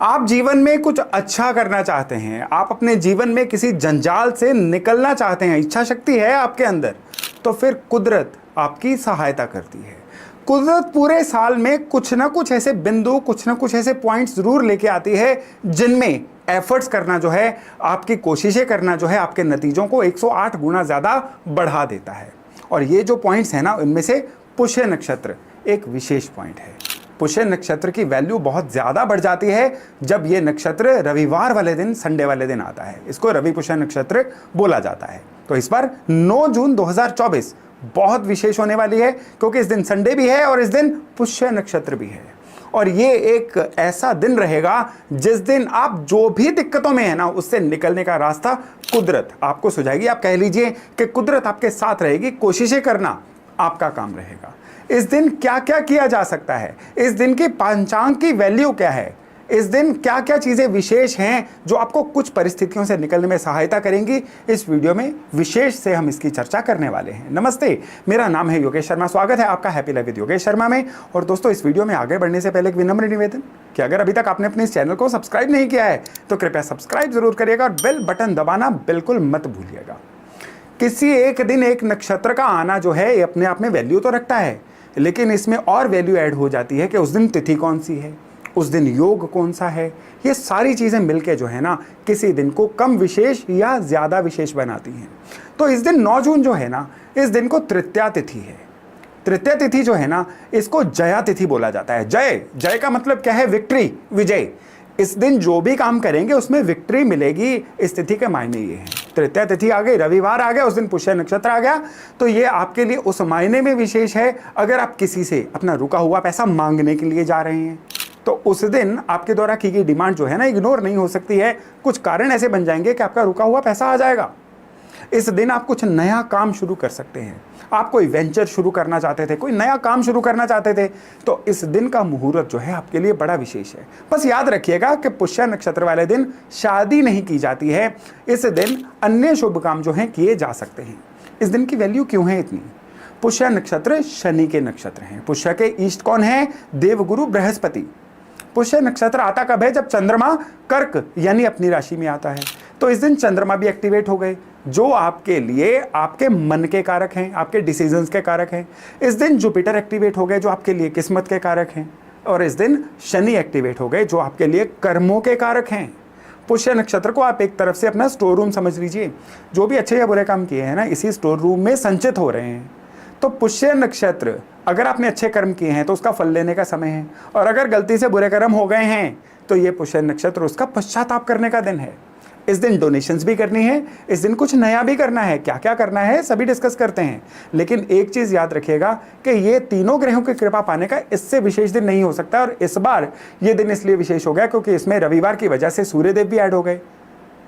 आप जीवन में कुछ अच्छा करना चाहते हैं, आप अपने जीवन में किसी जंजाल से निकलना चाहते हैं, इच्छा शक्ति है आपके अंदर, तो फिर कुदरत आपकी सहायता करती है। कुदरत पूरे साल में कुछ ना कुछ ऐसे बिंदु, कुछ ना कुछ ऐसे पॉइंट्स जरूर लेके आती है जिनमें एफर्ट्स करना जो है, आपकी कोशिशें करना जो है, आपके नतीजों को 108 गुना ज़्यादा बढ़ा देता है। और ये जो पॉइंट्स हैं ना, इनमें से पुष्य नक्षत्र एक विशेष पॉइंट है। पुष्य नक्षत्र की वैल्यू बहुत ज़्यादा बढ़ जाती है जब ये नक्षत्र रविवार वाले दिन, संडे वाले दिन आता है। इसको रवि पुष्य नक्षत्र बोला जाता है। तो इस बार 9 जून 2024 बहुत विशेष होने वाली है, क्योंकि इस दिन संडे भी है और इस दिन पुष्य नक्षत्र भी है। और ये एक ऐसा दिन रहेगा जिस दिन आप जो भी दिक्कतों में है ना, उससे निकलने का रास्ता कुदरत आपको सुझाएगी। आप कह लीजिए कि कुदरत आपके साथ रहेगी, कोशिशें करना आपका काम रहेगा। इस दिन क्या क्या किया जा सकता है, इस दिन की पंचांग की वैल्यू क्या है, इस दिन क्या क्या चीज़ें विशेष हैं जो आपको कुछ परिस्थितियों से निकलने में सहायता करेंगी, इस वीडियो में विशेष से हम इसकी चर्चा करने वाले हैं। नमस्ते, मेरा नाम है योगेश शर्मा। स्वागत है आपका happy life with Yogesh Sharma में। और दोस्तों, इस वीडियो में आगे बढ़ने से पहले एक विनम्र निवेदन कि अगर अभी तक आपने अपने इस चैनल को सब्सक्राइब नहीं किया है तो कृपया सब्सक्राइब जरूर करिएगा और बेल बटन दबाना बिल्कुल मत भूलिएगा। किसी एक दिन एक नक्षत्र का आना जो है, ये अपने आप में वैल्यू तो रखता है, लेकिन इसमें और वैल्यू ऐड हो जाती है कि उस दिन तिथि कौन सी है, उस दिन योग कौन सा है। ये सारी चीज़ें मिलके जो है ना, किसी दिन को कम विशेष या ज़्यादा विशेष बनाती हैं। तो इस दिन 9 जून जो है ना, इस दिन को तृतीया तिथि है। तृतीया तिथि जो है ना, इसको जया तिथि बोला जाता है। जय, जय का मतलब क्या है? विक्ट्री, विजय। इस दिन जो भी काम करेंगे उसमें विक्ट्री मिलेगी, इस तिथि के मायने ये हैं। तृतीया तिथि आ गई, रविवार आ गया, उस दिन पुष्य नक्षत्र आ गया, तो ये आपके लिए उस मायने में विशेष है। अगर आप किसी से अपना रुका हुआ पैसा मांगने के लिए जा रहे हैं तो उस दिन आपके द्वारा की गई डिमांड जो है ना, इग्नोर नहीं हो सकती है। कुछ कारण ऐसे बन जाएंगे कि आपका रुका हुआ पैसा आ जाएगा। इस दिन आप कुछ नया काम शुरू कर सकते हैं। आप कोई वेंचर शुरू करना चाहते थे, कोई नया काम शुरू करना चाहते थे, तो इस दिन का मुहूर्त जो है आपके लिए बड़ा विशेष है। बस याद रखिएगा कि पुष्य नक्षत्र वाले दिन शादी नहीं की जाती है। इस दिन अन्य शुभ काम जो हैं किए जा सकते हैं। इस दिन की वैल्यू क्यों है इतनी? पुष्य नक्षत्र शनि के नक्षत्र हैं। पुष्य के ईष्ट कौन है? देवगुरु बृहस्पति। पुष्य नक्षत्र आता कब है? जब चंद्रमा कर्क यानी अपनी राशि में आता है। तो इस दिन चंद्रमा भी एक्टिवेट हो गए, जो आपके लिए आपके मन के कारक हैं, आपके डिसीजंस के कारक हैं। इस दिन जुपिटर एक्टिवेट हो गए, जो आपके लिए किस्मत के कारक हैं। और इस दिन शनि एक्टिवेट हो गए, जो आपके लिए कर्मों के कारक हैं। पुष्य नक्षत्र को आप एक तरफ से अपना स्टोर रूम समझ लीजिए। जो भी अच्छे या बुरे काम किए हैं ना, इसी स्टोर रूम में संचित हो रहे हैं। तो पुष्य नक्षत्र, अगर आपने अच्छे कर्म किए हैं तो उसका फल लेने का समय है, और अगर गलती से बुरे कर्म हो गए हैं तो ये पुष्य नक्षत्र उसका पश्चाताप करने का दिन है। इस दिन डोनेशंस भी करनी है, इस दिन कुछ नया भी करना है। क्या क्या करना है सभी डिस्कस करते हैं, लेकिन एक चीज़ याद रखिएगा कि ये तीनों ग्रहों की कृपा पाने का इससे विशेष दिन नहीं हो सकता। और इस बार ये दिन इसलिए विशेष हो गया क्योंकि इसमें रविवार की वजह से सूर्यदेव भी ऐड हो गए।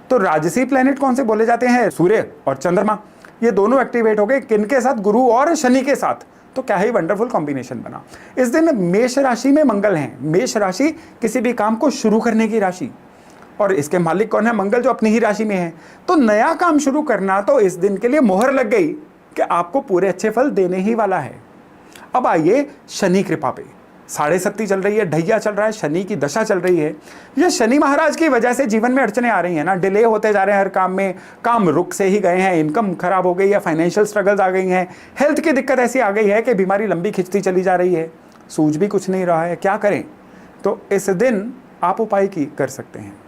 तो राजसी प्लैनेट कौन से बोले जाते हैं? सूर्य और चंद्रमा, ये दोनों एक्टिवेट हो गए। किनके साथ? गुरु और शनि के साथ। तो क्या ही वंडरफुल कॉम्बिनेशन बना। इस दिन मेष राशि में मंगल हैं। मेष राशि किसी भी काम को शुरू करने की राशि, और इसके मालिक कौन है? मंगल, जो अपनी ही राशि में है। तो नया काम शुरू करना, तो इस दिन के लिए मोहर लग गई कि आपको पूरे अच्छे फल देने ही वाला है। अब आइए शनि कृपा पे। 7.5 चल रही है, ढैया चल रहा है, शनि की दशा चल रही है। ये शनि महाराज की वजह से जीवन में अड़चने आ रही हैं ना, डिले होते जा रहे हैं हर काम में, काम रुक से ही गए हैं, इनकम खराब हो गई है, फाइनेंशियल स्ट्रगल्स आ गई हैं, हेल्थ की दिक्कत ऐसी आ गई है कि बीमारी लंबी खिंचती चली जा रही है, सूझ भी कुछ नहीं रहा है, क्या करें? तो इस दिन आप उपाय की कर सकते हैं।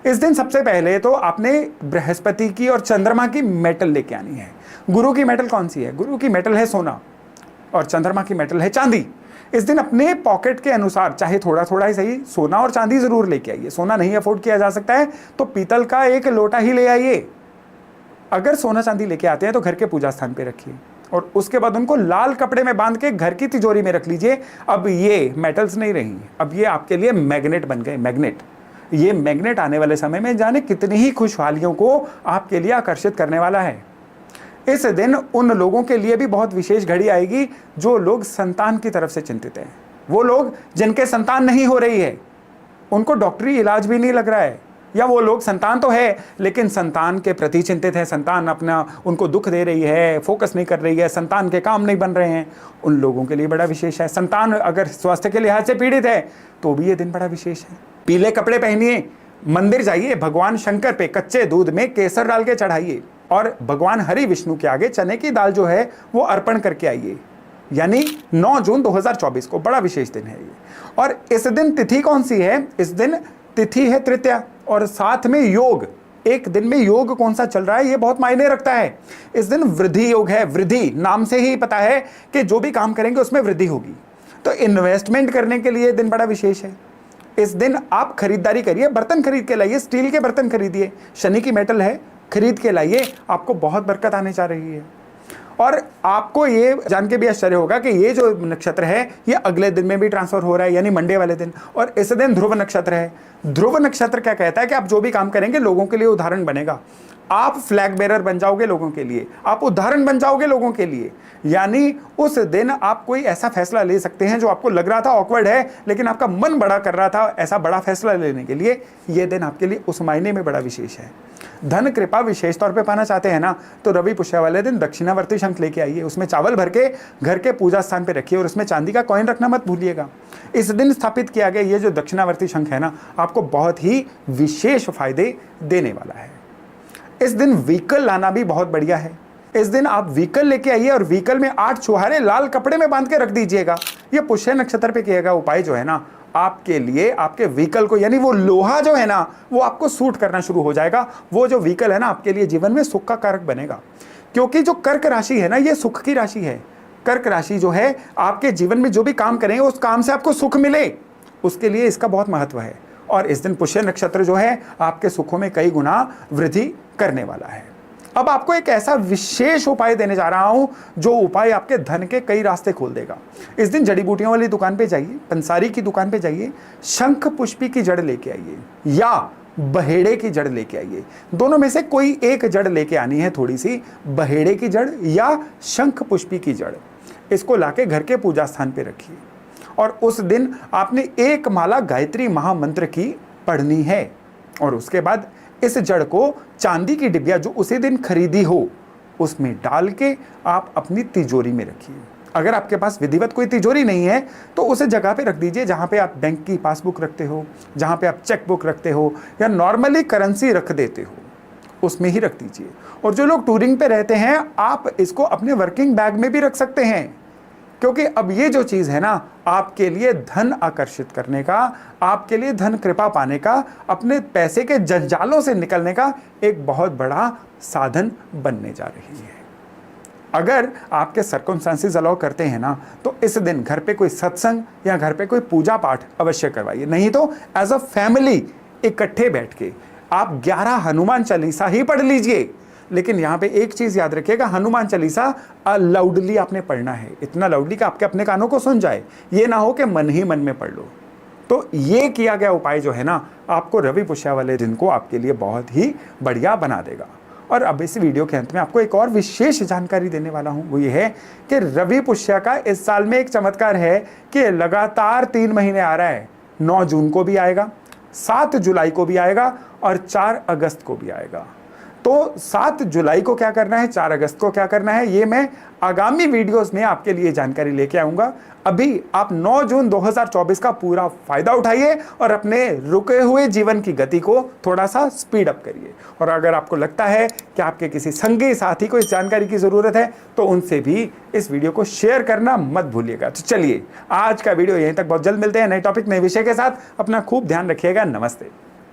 इस दिन सबसे पहले तो आपने बृहस्पति की और चंद्रमा की मेटल लेके आनी है। गुरु की मेटल कौन सी है? गुरु की मेटल है सोना, और चंद्रमा की मेटल है चांदी। इस दिन अपने पॉकेट के अनुसार, चाहे थोड़ा थोड़ा ही सही, सोना और चांदी जरूर लेके आइए। सोना नहीं अफोर्ड किया जा सकता है तो पीतल का एक लोटा ही ले आइए। अगर सोना चांदी लेके आते हैं तो घर के पूजा स्थान पे रखिए, और उसके बाद उनको लाल कपड़े में बांध के घर की तिजोरी में रख लीजिए। अब ये मेटल्स नहीं रही, अब ये आपके लिए मैग्नेट बन गए। मैग्नेट, ये मैग्नेट आने वाले समय में जाने कितनी ही खुशहालियों को आपके लिए आकर्षित करने वाला है। इस दिन उन लोगों के लिए भी बहुत विशेष घड़ी आएगी जो लोग संतान की तरफ से चिंतित हैं। वो लोग जिनके संतान नहीं हो रही है, उनको डॉक्टरी इलाज भी नहीं लग रहा है, या वो लोग संतान तो है लेकिन संतान के प्रति चिंतित है, संतान अपना उनको दुख दे रही है, फोकस नहीं कर रही है, संतान के काम नहीं बन रहे हैं, उन लोगों के लिए बड़ा विशेष है। संतान अगर स्वास्थ्य के लिहाज से पीड़ित है तो भी ये दिन बड़ा विशेष है। पीले कपड़े पहनिए, मंदिर जाइए, भगवान शंकर पे कच्चे दूध में केसर डाल के चढ़ाइए और भगवान हरि विष्णु के आगे चने की दाल जो है वो अर्पण करके आइए। यानी 9 जून 2024 को बड़ा विशेष दिन है ये। और इस दिन तिथि कौन सी है? इस दिन तिथि है तृतीया और साथ में योग। एक दिन में योग कौन सा चल रहा है ये बहुत मायने रखता है। इस दिन वृद्धि योग है। वृद्धि नाम से ही पता है कि जो भी काम करेंगे उसमें वृद्धि होगी। तो इन्वेस्टमेंट करने के लिए दिन बड़ा विशेष है। इस दिन आप खरीदारी करिए, बर्तन खरीद के लाइए, स्टील के बर्तन खरीदिए, शनि की मेटल है, खरीद के लाइए, आपको बहुत बरकत आने जा रही है। और आपको ये जान के भी आश्चर्य होगा कि ये जो नक्षत्र है ये अगले दिन में भी ट्रांसफर हो रहा है, यानी मंडे वाले दिन। और इस दिन ध्रुव नक्षत्र है। ध्रुव नक्षत्र क्या कहता है कि आप जो भी काम करेंगे लोगों के लिए उदाहरण बनेगा। आप फ्लैग बेरर बन जाओगे लोगों के लिए, आप उदाहरण बन जाओगे लोगों के लिए। यानी उस दिन आप कोई ऐसा फैसला ले सकते हैं जो आपको लग रहा था ऑकवर्ड है, लेकिन आपका मन बड़ा कर रहा था ऐसा बड़ा फैसला लेने के लिए। यह दिन आपके लिए उस मायने में बड़ा विशेष है। धन कृपा विशेष तौर पे पाना चाहते हैं ना, तो रवि पुष्य वाले दिन दक्षिणावर्ती शंख लेके आइए, उसमें चावल भर के घर के पूजा स्थान पे रखिए और उसमें चांदी का कॉइन रखना मत भूलिएगा। इस दिन स्थापित किया गया ये जो दक्षिणावर्ती शंख है ना, आपको बहुत ही विशेष फायदे देने वाला है। इस दिन व्हीकल लाना भी बहुत बढ़िया है। इस दिन आप व्हीकल लेके आइए और व्हीकल में 8 छुहारे लाल कपड़े में बांध के रख दीजिएगा। ये पुष्य नक्षत्र पे किया गया उपाय जो है ना, आपके लिए आपके व्हीकल को, यानी वो लोहा जो है ना वो आपको सूट करना शुरू हो जाएगा। वो जो व्हीकल है ना आपके लिए जीवन में सुख का कारक बनेगा। क्योंकि जो कर्क राशि है ना ये सुख की राशि है। कर्क राशि जो है आपके जीवन में जो भी काम करेंगे उस काम से आपको सुख मिले, उसके लिए इसका बहुत महत्व है। और इस दिन पुष्य नक्षत्र जो है आपके सुखों में कई गुना वृद्धि करने वाला है। अब आपको एक ऐसा विशेष उपाय देने जा रहा हूं जो उपाय आपके धन के कई रास्ते खोल देगा। इस दिन जड़ी बूटियों वाली दुकान पे जाइए, पंसारी की दुकान पे जाइए, शंख पुष्पी की जड़ लेके आइए या बहेड़े की जड़ लेके आइए। दोनों में से कोई एक जड़ लेके आनी है, थोड़ी सी बहेड़े की जड़ या शंख पुष्पी की जड़। इसको लाके घर के पूजा स्थान पे रखिए और उस दिन आपने एक माला गायत्री महामंत्र की पढ़नी है। और उसके बाद इस जड़ को चांदी की डिबिया जो उसी दिन खरीदी हो उसमें डाल के आप अपनी तिजोरी में रखिए। अगर आपके पास विधिवत कोई तिजोरी नहीं है तो उसे जगह पे रख दीजिए जहां पे आप बैंक की पासबुक रखते हो, जहां पे आप चेक बुक रखते हो या नॉर्मली करेंसी रख देते हो, उसमें ही रख दीजिए। और जो लोग टूरिंग पे रहते हैं आप इसको अपने वर्किंग बैग में भी रख सकते हैं, क्योंकि अब ये जो चीज़ है ना आपके लिए धन आकर्षित करने का, आपके लिए धन कृपा पाने का, अपने पैसे के जंजालों से निकलने का एक बहुत बड़ा साधन बनने जा रही है। अगर आपके सर्कमस्टेंसेस अलाउ करते हैं ना तो इस दिन घर पे कोई सत्संग या घर पे कोई पूजा पाठ अवश्य करवाइए। नहीं तो एज अ फैमिली इकट्ठे बैठ के आप 11 हनुमान चालीसा ही पढ़ लीजिए। लेकिन यहाँ पे एक चीज याद रखिएगा, हनुमान चालीसा लाउडली आपने पढ़ना है, इतना लाउडली कि आपके अपने कानों को सुन जाए, ये ना हो कि मन ही मन में पढ़ लो। तो ये किया गया उपाय जो है ना आपको रवि पुष्य वाले दिन को आपके लिए बहुत ही बढ़िया बना देगा। और अब इस वीडियो के अंत में आपको एक और विशेष जानकारी देने वाला हूं, वो ये है कि रवि पुष्य का इस साल में एक चमत्कार है कि लगातार 3 महीने आ रहा है। 9 जून को भी आएगा, 7 जुलाई को भी आएगा और 4 अगस्त को भी आएगा। तो 7 जुलाई को क्या करना है, 4 अगस्त को क्या करना है, ये मैं आगामी वीडियोस में आपके लिए जानकारी लेके आऊंगा। अभी आप 9 जून 2024 का पूरा फायदा उठाइए और अपने रुके हुए जीवन की गति को थोड़ा सा स्पीड अप करिए। और अगर आपको लगता है कि आपके किसी संगी साथी को इस जानकारी की जरूरत है तो उनसे भी इस वीडियो को शेयर करना मत भूलिएगा। तो चलिए आज का वीडियो यहीं तक, बहुत जल्द मिलते हैं नए टॉपिक नए विषय के साथ। अपना खूब ध्यान रखिएगा। नमस्ते।